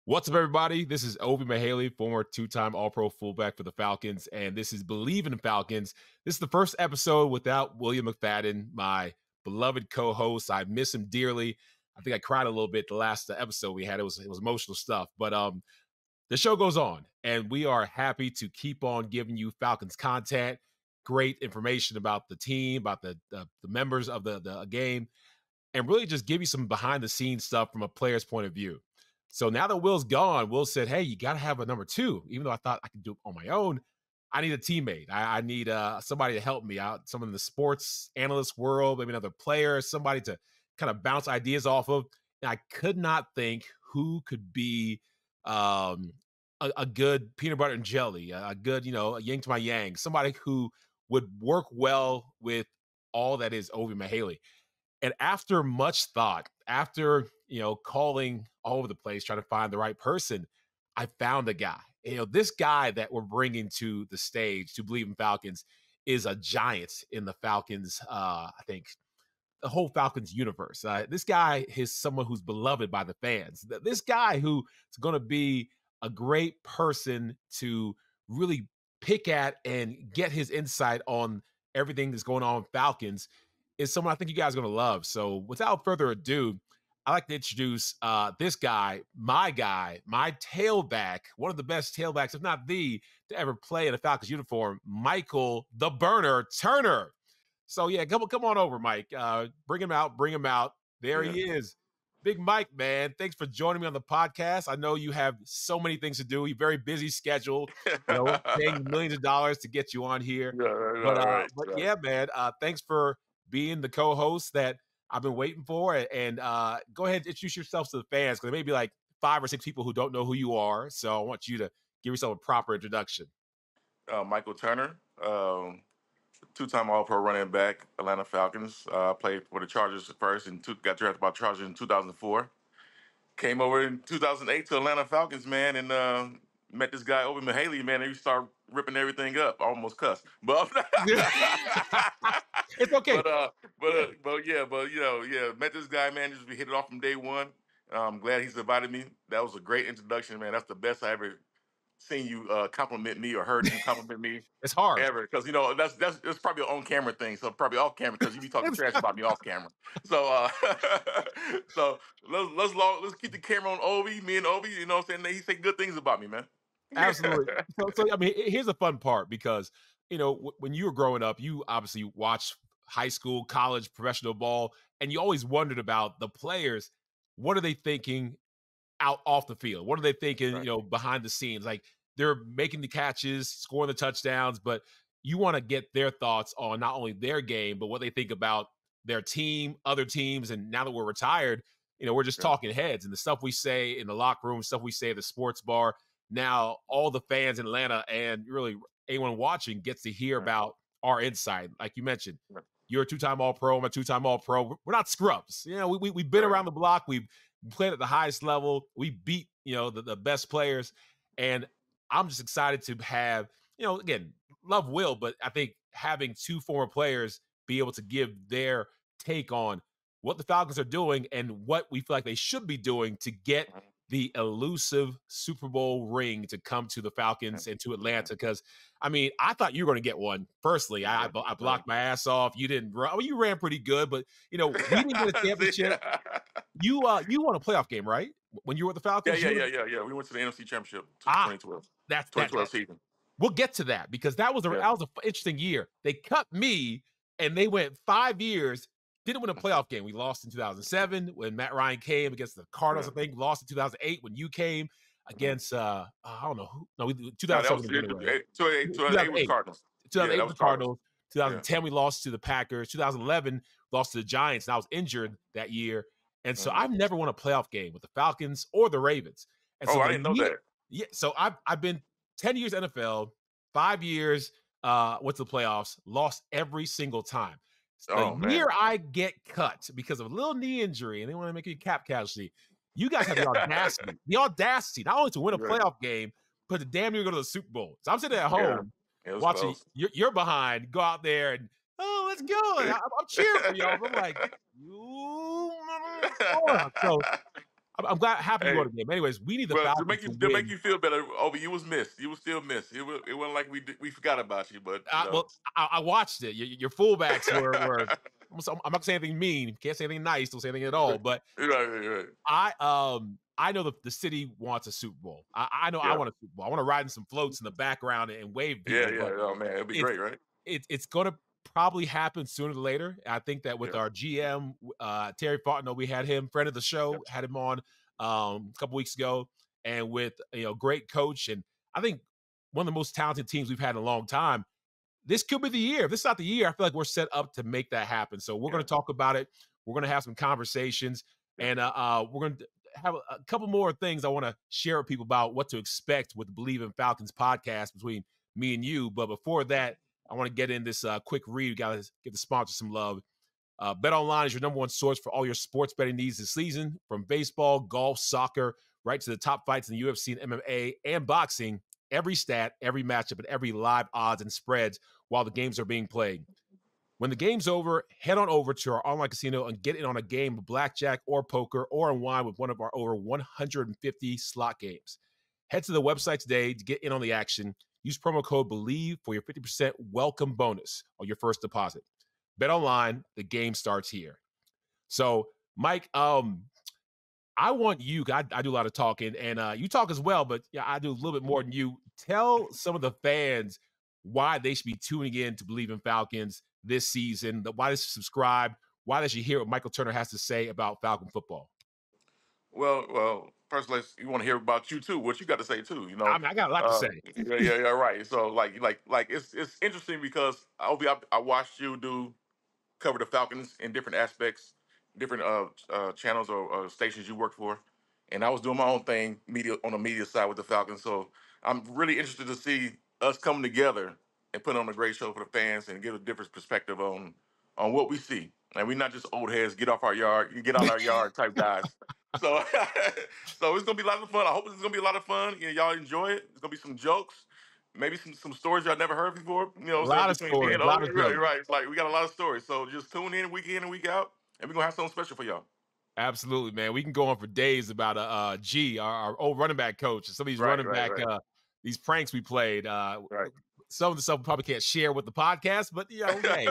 What's up, everybody? This is Ovie Mughelli, former two-time All-Pro fullback for the Falcons, and this is Bleav in Falcons. This is the first episode without William McFadden, my beloved co-host. I miss him dearly. I think I cried a little bit the last episode we had. It was emotional stuff, but the show goes on, and we are happy to keep on giving you Falcons content, great information about the team, about the members of the game, and really just give you some behind-the-scenes stuff from a player's point of view. So now that Will's gone, Will said, hey, you got to have a number two. Even though I thought I could do it on my own, I need a teammate. I need somebody to help me out, someone in the sports analyst world, maybe another player, somebody to kind of bounce ideas off of. And I could not think who could be a good peanut butter and jelly, a good, a yin to my yang, somebody who would work well with all that is Ovie Mughelli. And after much thought, after, calling all over the place, trying to find the right person, I found a guy. This guy that we're bringing to the stage to Bleav in Falcons is a giant in the Falcons, I think, the whole Falcons universe. This guy is someone who's beloved by the fans. This guy who is going to be a great person to really pick at and get his insight on everything that's going on with Falcons is someone I think you guys are going to love. So without further ado, I'd like to introduce this guy, my tailback, one of the best tailbacks, if not the, to ever play in a Falcons uniform, Michael the Burner Turner. So yeah, come on over, Mike. Bring him out. There he is. Big Mike, man. Thanks for joining me on the podcast. I know you have so many things to do. You're very busy scheduled, paying millions of dollars to get you on here. Right. Yeah, man, thanks for being the co-host that I've been waiting for. And go ahead and introduce yourself to the fans, because there may be like 5 or 6 people who don't know who you are. So I want you to give yourself a proper introduction. Michael Turner, two-time All-Pro running back, Atlanta Falcons. Played for the Chargers first and got drafted by the Chargers in 2004. Came over in 2008 to Atlanta Falcons, man, and met this guy, Ovie Mughelli, man, and he started ripping everything up. I almost cussed. But It's okay. Met this guy, man, just we hit it off from day one. I'm glad he's invited me. That was a great introduction, man. That's the best I ever seen you compliment me or heard you compliment me. It's hard. Ever, because that's probably an on-camera thing. So probably off camera, because you be talking trash about me off camera. So so let's keep the camera on Ovie, me and Ovie. You know what I'm saying? He say good things about me, man. Absolutely. So I mean, here's the fun part, because when you were growing up, you obviously watched high school, college, professional ball, and you always wondered about the players. What are they thinking out off the field? What are they thinking, Right. behind the scenes? Like, they're making the catches, scoring the touchdowns, but you want to get their thoughts on not only their game, but what they think about their team, other teams. And now that we're retired, we're just Yeah. talking heads, and the stuff we say in the locker room, stuff we say at the sports bar. Now all the fans in Atlanta and really anyone watching gets to hear Right. about our insight. Like you mentioned, Right. you're a two-time All-Pro, I'm a two-time All-Pro. We're not scrubs. We've been Right. around the block. We've played at the highest level. We beat, the best players. And I'm just excited to have, again, love Will, but I think having 2 former players be able to give their take on what the Falcons are doing and what we feel like they should be doing to get the elusive Super Bowl ring to come to the Falcons and to Atlanta. Because, I mean, I thought you were going to get one. Firstly, I blocked my ass off. You didn't run. Well, you ran pretty good, but, we didn't get a championship. You won a playoff game, right? When you were with the Falcons? Yeah. We went to the NFC Championship 2012. That's 2012 season. We'll get to that, because that was an interesting year. They cut me, and they went 5 years, didn't win a playoff game. We lost in 2007 when Matt Ryan came against the Cardinals, I think. We lost in 2008 when you came against, I don't know who. No, 2007 2008 was Cardinals. 2008 that was was the Cardinals. 2010 Yeah. we lost to the Packers. 2011 lost to the Giants, and I was injured that year. And so I've never won a playoff game with the Falcons or the Ravens. And so I didn't know that. Yeah, so I've been 10 years NFL, 5 years went to the playoffs, lost every single time. The year I get cut because of a little knee injury and they want to make you a cap casualty, you guys have the audacity not only to win a playoff game, but to damn near go to the Super Bowl. So I'm sitting at home watching you're behind, go out there and, oh, let's go. And I'm cheering for y'all. I'm like, you. So I'm glad, happy you Hey, won the game. Anyways, we need the well, Falcons to to make win. you feel better, Ovie, you was missed. You was still missed. It wasn't like we forgot about you, but you know. Well, I watched it. Your fullbacks were. I'm not saying anything mean. Can't say anything nice. Don't say anything at all. But Right. I know the city wants a Super Bowl. I know I Yeah. want a Super Bowl. I want to ride in some floats in the background and wave people. Yeah. But Oh man, it'd be it's great, right? it's going to probably happen sooner or later. I think that with Yeah. our GM Terry Fontenot, we had him, friend of the show, had him on a couple weeks ago, and with great coach, and I think one of the most talented teams we've had in a long time. This could be the year. If this is not the year, I feel like we're set up to make that happen. So we're going to talk about it. We're going to have some conversations, and we're going to have a couple more things I want to share with people about what to expect with the Bleav in Falcons podcast between me and you. But before that, I want to get in this quick read. We got to give the sponsor some love. BetOnline is your number one source for all your sports betting needs this season, from baseball, golf, soccer, right to the top fights in the UFC and MMA and boxing. Every stat, every matchup, and every live odds and spreads while the games are being played. When the game's over, head on over to our online casino and get in on a game of blackjack or poker or unwind with one of our over 150 slot games. Head to the website today to get in on the action. Use promo code Bleav for your 50% welcome bonus on your first deposit. Bet online, the game starts here. So, Mike, I want you, I do a lot of talking, and you talk as well, but yeah, I do a little bit more than you. Tell some of the fans why they should be tuning in to Bleav in Falcons this season, why they should subscribe, why they should hear what Michael Turner has to say about Falcon football. Well. First, you want to hear about you too. What you got to say too? You I know. mean, I got a lot to say. Yeah. Right. So it's interesting because I watched you cover the Falcons in different aspects, different channels or stations you work for, and I was doing my own thing on the media side with the Falcons. So I'm really interested to see us come together and put on a great show for the fans and give a different perspective on what we see. And we're not just old heads, get out our yard type guys. So so it's gonna be a lot of fun. I hope it's gonna be a lot of fun. Y'all enjoy it. It's gonna be some jokes, maybe some stories y'all never heard before. You know A what I'm saying? lot of Between me stories, and a lot Ovi. of Right, jokes. right. It's like we got a lot of stories. So just tune in and week out, and we're gonna have something special for y'all. Absolutely, man. We can go on for days about our old running back coach, and some of these running back these pranks we played. Right. Some of the stuff we probably can't share with the podcast, but hey,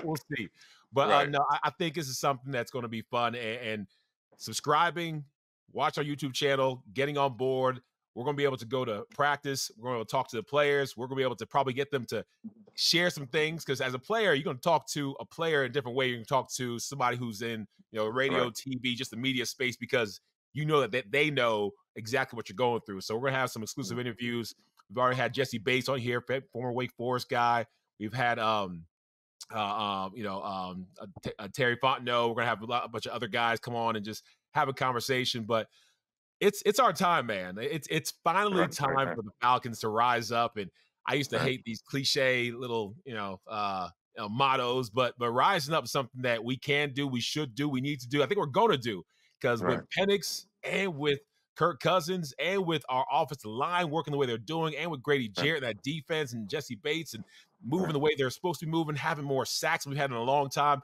we'll see. But Right. no, I think this is something that's going to be fun. And subscribing, watch our YouTube channel, getting on board. We're going to be able to go to practice. We're going to talk to the players. We're going to be able to probably get them to share some things, because as a player, you're going to talk to a player in a different way. You can talk to somebody who's in radio, TV, just the media space, because you know that they know exactly what you're going through. So we're going to have some exclusive interviews. We've already had Jesse Bates on here, former Wake Forest guy. We've had Terry Fontenot. We're gonna have a bunch of other guys come on and just have a conversation. But it's our time, man. It's finally time for the Falcons to rise up. And I used to hate these cliche little mottos, but rising up is something that we can do, we should do, we need to do. I think we're going to do, because with Penix and with Kirk Cousins and with our offensive line working the way they're doing, and with Grady Jarrett and that defense and Jesse Bates and moving the way they're supposed to be moving, having more sacks than we've had in a long time,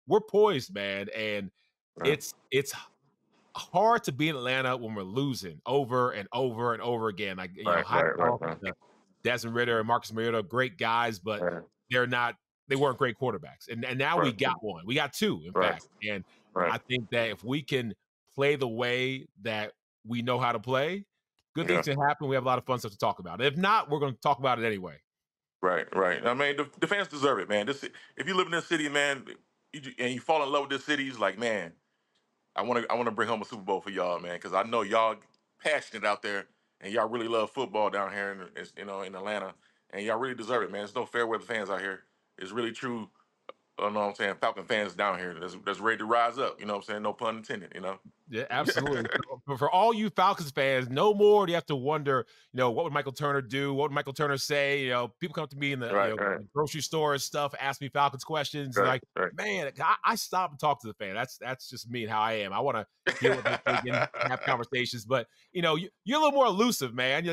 we're poised, man. And it's hard to be in Atlanta when we're losing over and over and over again. Like, Desmond Ridder and Marcus Mariota, great guys, but they weren't great quarterbacks. And now we got one. We got two, in fact. And I think that if we can play the way that we know how to play, good things can happen. We have a lot of fun stuff to talk about. If not, we're going to talk about it anyway. Right. I mean, the fans deserve it, man. If you live in this city, man, and you fall in love with this city, it's like, man, I want to bring home a Super Bowl for y'all, man, because I know y'all passionate out there, and y'all really love football down here in Atlanta, and y'all really deserve it, man. There's no fair weather fans out here. It's really true. You know what I'm saying? Falcon fans down here that's ready to rise up. You know what I'm saying? No pun intended. Yeah, absolutely. For all you Falcons fans, no more do you have to wonder, what would Michael Turner do? What would Michael Turner say? People come up to me in the grocery store and stuff, ask me Falcons questions. Man, I stop and talk to the fan. That's just me and how I am. I want to hear what they're thinking, have conversations. But, you're a little more elusive, man.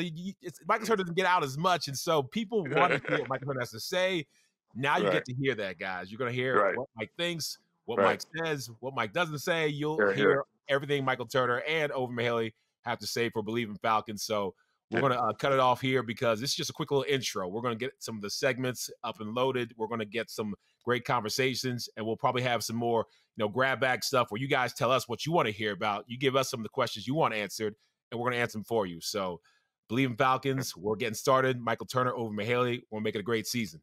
Michael Turner doesn't get out as much. And so people want to hear what Michael Turner has to say. Now you get to hear that, guys. You're going to hear what Mike thinks, what Mike says, what Mike doesn't say. You'll hear everything Michael Turner and Ovie Mughelli have to say for Bleav in Falcons. So we're going to cut it off here because it's just a quick little intro. We're going to get some of the segments up and loaded. We're going to get some great conversations, and we'll probably have some more, grab bag stuff where you guys tell us what you want to hear about. You give us some of the questions you want answered, and we're going to answer them for you. So Bleav in Falcons. We're getting started. Michael Turner, Ovie Mughelli. We'll make it a great season.